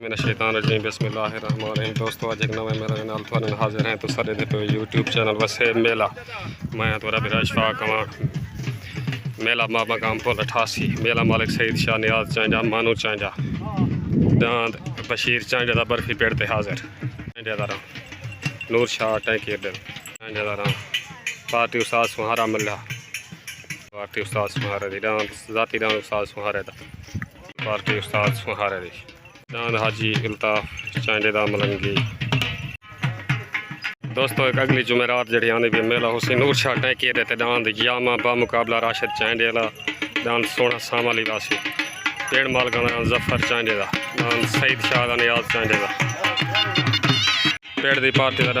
मेरा शैतान रजीम बिस्मिल्लाहिर्रहमानिर्रहीम। दोस्तों अज एक नवे मेरे नाल तुहाडे हाजिर हैं तो सारे पे यूट्यूब चैनल वसे मेला मैं थोड़ा बिरा इशफाक कवां मेला मामा काम पुल 88 मेला मालिक सईद शाह नियाज चांजा मानू चांजा दांद बशीर चांजा दा बर्फी पेड़ ते हाजिर चांजा दा नूर शाह टैंकी अड्डे चांजा दा पार्टी उस्ताद सुहारा मिला पार्टी उस्ताद सुहारे दी दांद जाती दांद उस्ताद सुहारे दा पार्टी उस्ताद सुहारे दी दांद हाजी अल्ताफ चांडे दा मलंगी। दोस्तों एक अगली जुमेरात जी आने भी मेला हुसैन नूर शाह टैंकी अड्डे ते दांद यामा बामुकाबला राशिद चांडे वाला दांद सोना सामाली वासी पेड़ मालका दा जफर चांडे दा दांद सईद शाह दा नियाज चांडे दा पेड़ दी पार्टी दा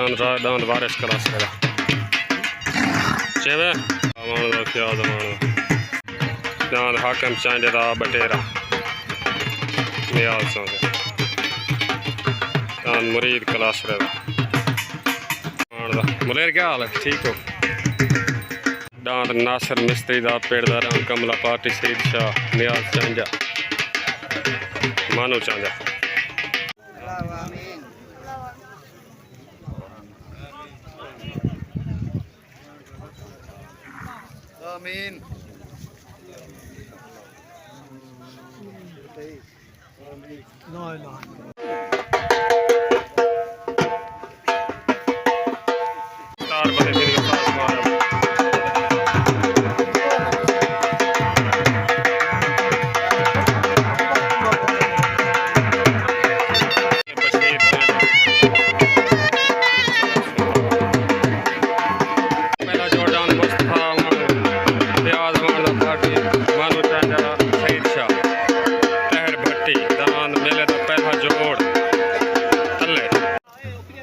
दांद वारिस क्लास दा चेवे अमान दा क्या जमान दांद हाकम चांडे दा बटेरा नियाज चांडे दांद मुरीद क्लास दा मुलेर क्या हाल है ठीक हो दांद नासर मिस्त्री दा पेड़ दा राम कमला पार्टी सईद शाह नियाज चांजा मानू चांजा आमीन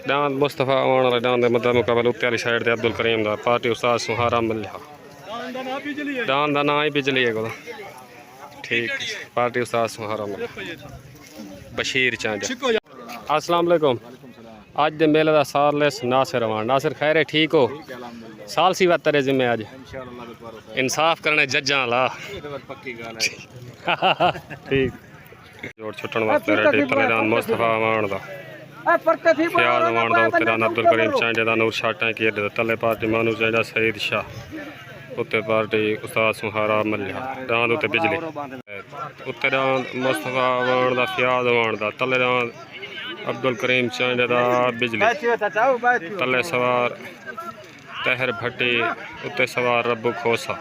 दांद मुस्तफ़ा आने वाले दांद मद्दा मुकाबल उत्ते वाली साइड ते अब्दुल करीम दा पार्टी उस्ताद सुहारा मिलिया दांद दा ना ही बिजली है को ठीक पार्टी उस्ताद सुहारा मिलिया बशीर चांजा अस्सलाम वालेकुम आज दे मेले दा सारलेस नासिर अमान नासिर खैर है ठीक हो साल सी बात तेरे जिम्मे आज इंसाफ करने जज्जां ला ठीक जोड़ छुट्टन वास्ते रेडी तलेदान मुस्तफ़ा आमान दा फ्याज अमान दा उत्ते दान अब्दुल करीम चांजे दा नूर शाह टैंकी अड्डे तले पार्टी मानू चांजा सईद शाह उत्ते पार्टी उस्ताद सुहारा मलिया दांद उत्ते बिजली उत्ते दांद मुस्तफ़ा अमान दा फ्याज अमान दा तले दांद अब्दुल करीम चांजे दा बिजली तले सवार तहर भट्टी उत्ते सवार रब्बू खोसा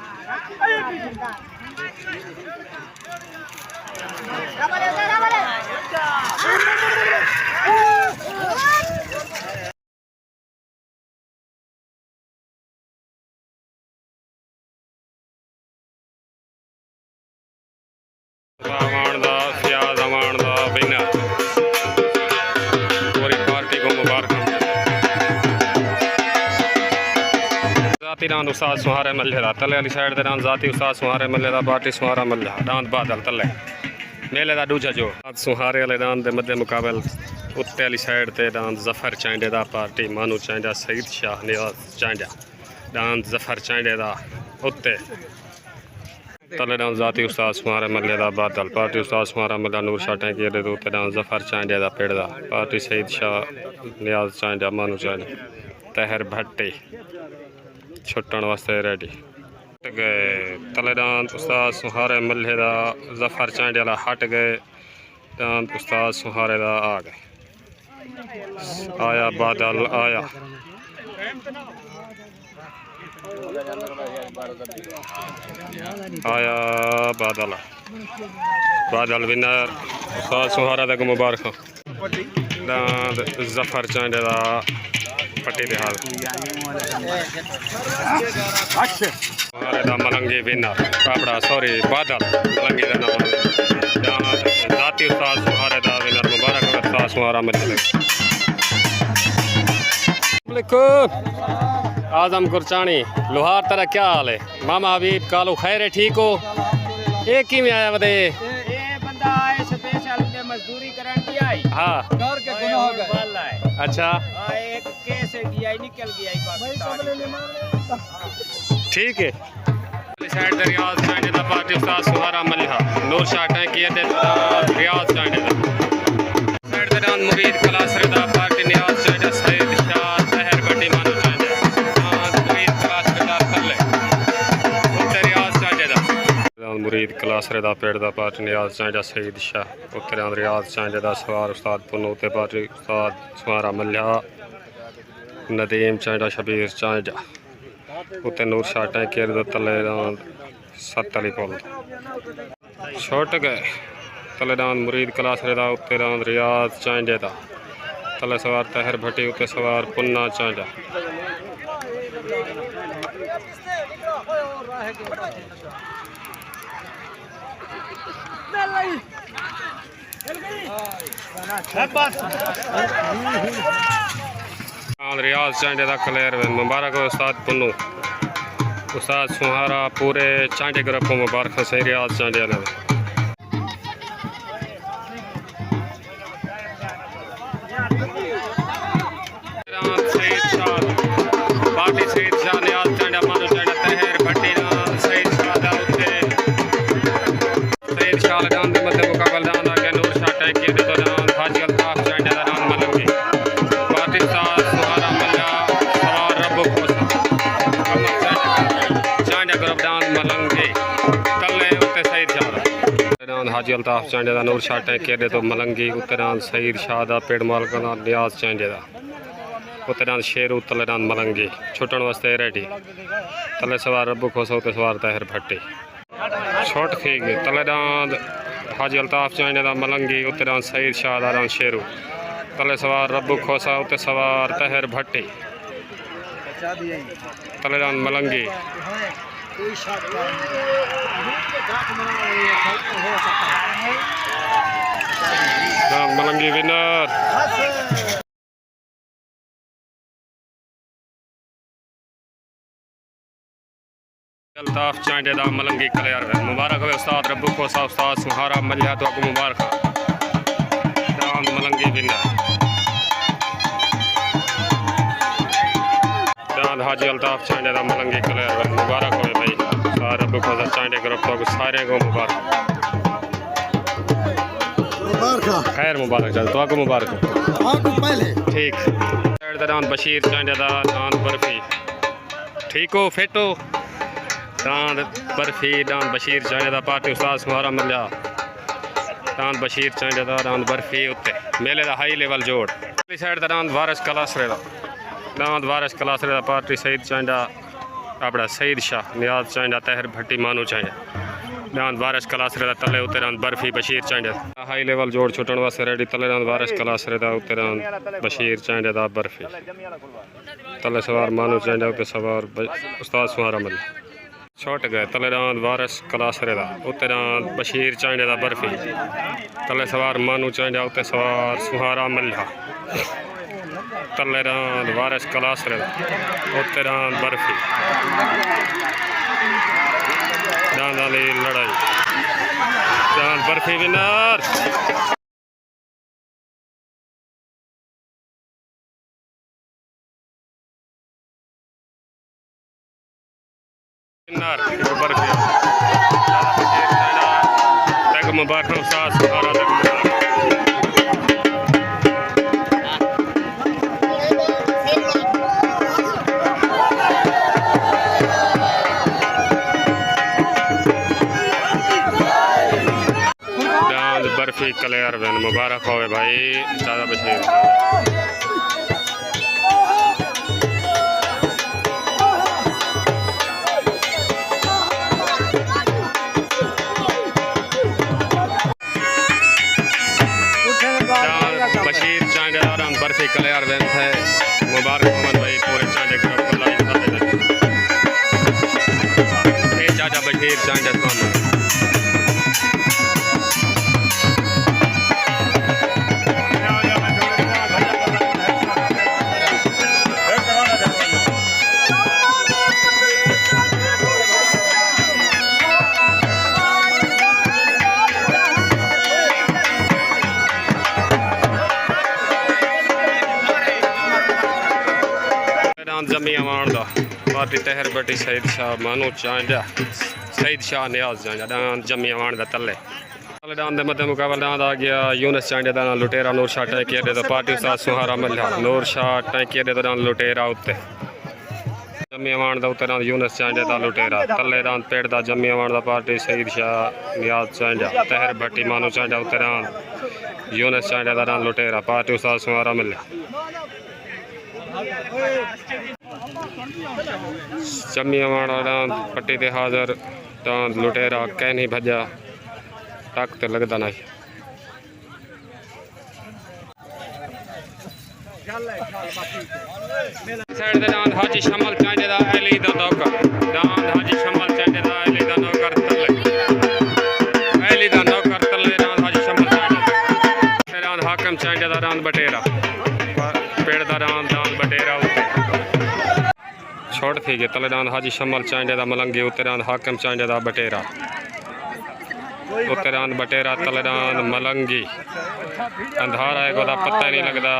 अमान दा फ्याज अमान दा विनर पूरी पार्टी को मुबारक जाती दांद उस्ताद सुहारे मल्ले दा तले वाली साइड दांद जाती उस्ताद सुहारे मल्ले दा पार्टी सुहारा मल्ला दांद बादल तले मेले दा दूजा जो सुहारे वाले दांद दे मध्य मुकाबल उत्ते वाली साइड ते दांद जफर चांडे दा पार्टी मानू चांडा सईद शाह नियाज चांडा दांद जफर चांडे दा उत्ते तले दांद जाती उस्ताद सुहारे मल्ले दा बादल पार्टी उस्ताद सुहारा मल्ला नूर शाह टैंकी अड्डे उत्ते दांद जफर चांडे दा पेड़ दा पार्टी सईद शाह नियाज चांडा मानू चांडा तहर भट्टी छुट्टन वास्ते रेडी गए तले दांद उस्ताद सुहारे मल्ले दा जफर चांडे वाला हट गए दांद उस्ताद सुहारे दा आ गए आया बादल आया आया बादल बादल विनर उस्ताद सुहारा दा मुबारक दांद जफर चांडे दा पट्टी दे हाल सुहारे दा मलंगी विनर कापड़ा सॉरी बादल मलंगी दा नाम जाती उस्ताद सुहारे दा विनर मुबारक उस्ताद सुहारा मिले आजम गुरचानी लोहार तेरा क्या हाल है मामा हबीब कालू खैर है ठीक हो एक ही में आया बता बंदा आए स्पेशल मजदूरी करन की आई हाँ डर के गुनाह हो गए अच्छा एक केस गया निकल गया ठीक है साइड रियाज चांडे दा पार्टी उस्ताद सुहारा मलिहा नूर शाह टैंकी अड्डे रियाज चांडे दा दान मुरीद क्लास रिदा पार्टी नियाज चांजा सईद शाह तहर बड़ी मानो चांजा दान मुरीद क्लास रिदा तले उत्ते रियाज चांजा दान मुरीद क्लास रिदा पेड़ दा पार्टी नियाज चांजा सईद शाह उत्ते रियाज चांजा दा सवार उस्ताद पुन्नू उत्ते पार्टी उस्ताद सुमारा मल्हा नदीम चांजा शबीर चांजा उत्ते नूर शाह टैंकेर दा तले दान सत्त अली पुल छोट गए तले दान मुरीद क्लास रिदा उत्ते दान रियाज चांजे दा तले सवार तहर भट्टी उत्ते सवार पुन्ना चांजा रियाज चांजे दा कलेर मुबारक हो उस्ताद पुन्नू उस्ताद सुहारा पूरे चांजे ग्रुप को मुबारक से रियाज चांजे ने पार्टी सईद शाह नियाज चांजा मानो चांजा तहर भट्टी दान सईद शाह दा उत्ते सईद शाह दान दे मध्य मुकाबल दान आगे नूर शाह टैंकी दे तो दान हाजी अल्ताफ चांजा दा दान मलंगी पार्टी साथ सुहारा मल्ला सवार रब्बु खोसा चांजा ग्रुप दान मलंगी तले उत्ते सईद शाह दान हाजी अल्ताफ चांजा दा नूर शाह टैंकी दे तो मलंगी उत्ते दान सईद शाह दा पेड़ मालक दा नियाज चांजा दा उत्ते दान शेरू तले दान मलंगी छुटन वास्ते रेडी तले सवार रब्बू खोसा उत्ते सवार तहर भट्टी छोट थी गई तले दान हाजी अल्ताफ चांजा दा मलंगी उत्ते दान सईद शाह दा दान शेरू तले सवार रब्बू खोसा उत्ते सवार तहर भट्टी तले दान मलंगी दान मलंगी विनर अल्ताफ चांजे दा मलंगी कलियार मुबारक हो उस्ताद रब्बू खोसा उस्ताद सुहारा मल्हा तो आपको मुबारक दान मलंगी बिंदा दान हाजी अल्ताफ चांजे दा मलंगी कलियार मुबारक हो भाई उस्ताद रब्बू खोसा चांजे ग्रुप तो सारे को मुबारक खैर मुबारक चल तो आपको मुबारक पहले ठीक दान बशीर चांजे दा दान बर्फी ठीक हो फिट हो दान बर्फी दान बशीर चांजे दा पार्टी उस्ताद सुहारा मल्हा दान बशीर चांजे दा दान बर्फी उत्ते मेले दा हाई लेवल जोड़ अगली साइड दा दान वारिस कलासरे दा पार्टी सईद चांजा अपना सईद शाह नियाज चांजा तहर भट्टी मानू चांजा दान वारिस कलासरे दा तले उत्ते दान बर्फी बशीर चांजा हाई लेवल जोड़ छुटन वास्ते रेडी तले दान वारिस कलासरे दा उत्ते दान बशीर चांजा दा बर्फी तले सवार मानू चांजा उत्ते सवार उस्ताद सुहारा मल्हा छोट गए तले दान वारिस कलासरे दा उत्ते दान बशीर चांजे दा बर्फी तले सवार मानू चांजा उत्ते सवार सुहारा मल्हा तले दान वारिस कलासरे दा उत्ते दान बर्फी दान वाली लड़ाई दान बर्फी विनर बर्फी तक मुबारक उस्ताद सुहारा तक बर्फी कलियार बहन मुबारक हो भाई दादा बशीर बशीर चांजे बर्फी कलियार बहन है मुबारक मोहम्मद भाई पूरे चांजे ग्रुप को लाइक चाचा बशीर चांजे जमी अवान दा पार्टी तहर बटी सईद शाह मानू चांजा सईद शाह नियाज चांजा दान जमी अवान दा तले मैदान के मध्य मुकाबले दांद आ गया यूनस चांडे का नाल लुटेरा नूर शाह टैंकी अड्डे तो पार्टी उस्ताद सुहारा मल्हा नूर शाह टैंकी अड्डे तो नाल लुटेरा उत्ते जम्मी वाण का उत्ते नाल यूनस चांडे का लुटेरा तले दांद पेड़ का जम्मी वाण का पार्टी सईद शाह नियाज चांडा तहर भट्टी मानू चांडा उत्ते नाल यूनस चांडे का नाल लुटेरा पार्टी उस्ताद सुहारा मल्हा जम्मी वाण दांद पट्टी ते हाजिर दांद लुटेरा कह नहीं भजा टक तो लगता नहीं साइड दे दांद हाजी शमल चांडे दा अली दा नौकर दांद हाजी शमल चांडे दा अली दा नौकर तले अली दा नौकर तले दांद हाजी शमल चांडे दांद हाकम चांडे दा दांद बटेरा पेड़ दा दांद बटेरा उत्ते छोड़ थी गए तले दांद हाजी शमल चांडे दा मलंगी उत्ते दांद हाकम चांडे दा बटेरा उत्ते दांद बटेरा तले दांद मलंगी अंधारा है गोदा पता नहीं लगता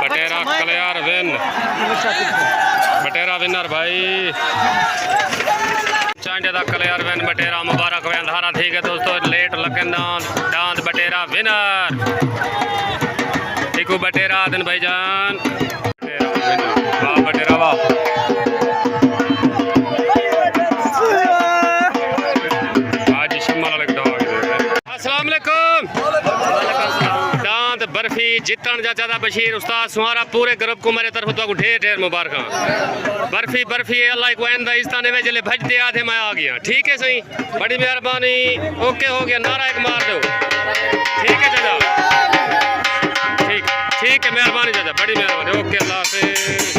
बटेरा कल्यार विन बटेरा विनर भाई चांडे दा कल्यार विन बटेरा मुबारक वे अंधारा थी गए दोस्तों लेट लगन दांद बटेरा विनर देखो बटेरा दिन भाईजान वाह बटेरा वाह बर्फी जितन जा चाचा बशीर उस्ताद सुहारा पूरे ग्रुप को मेरे तरफ तो ढेर ढेर मुबारक बर्फी बर्फी अल्लाह को आइंदा इस्ताने में जले भजते आधे मैं आ गया ठीक है सही बड़ी मेहरबानी ओके हो गया नारा एक मार दो ठीक है चाचा ठीक है मेहरबानी चाचा बड़ी मेहरबानी ओके अल्लाह हाफिज़।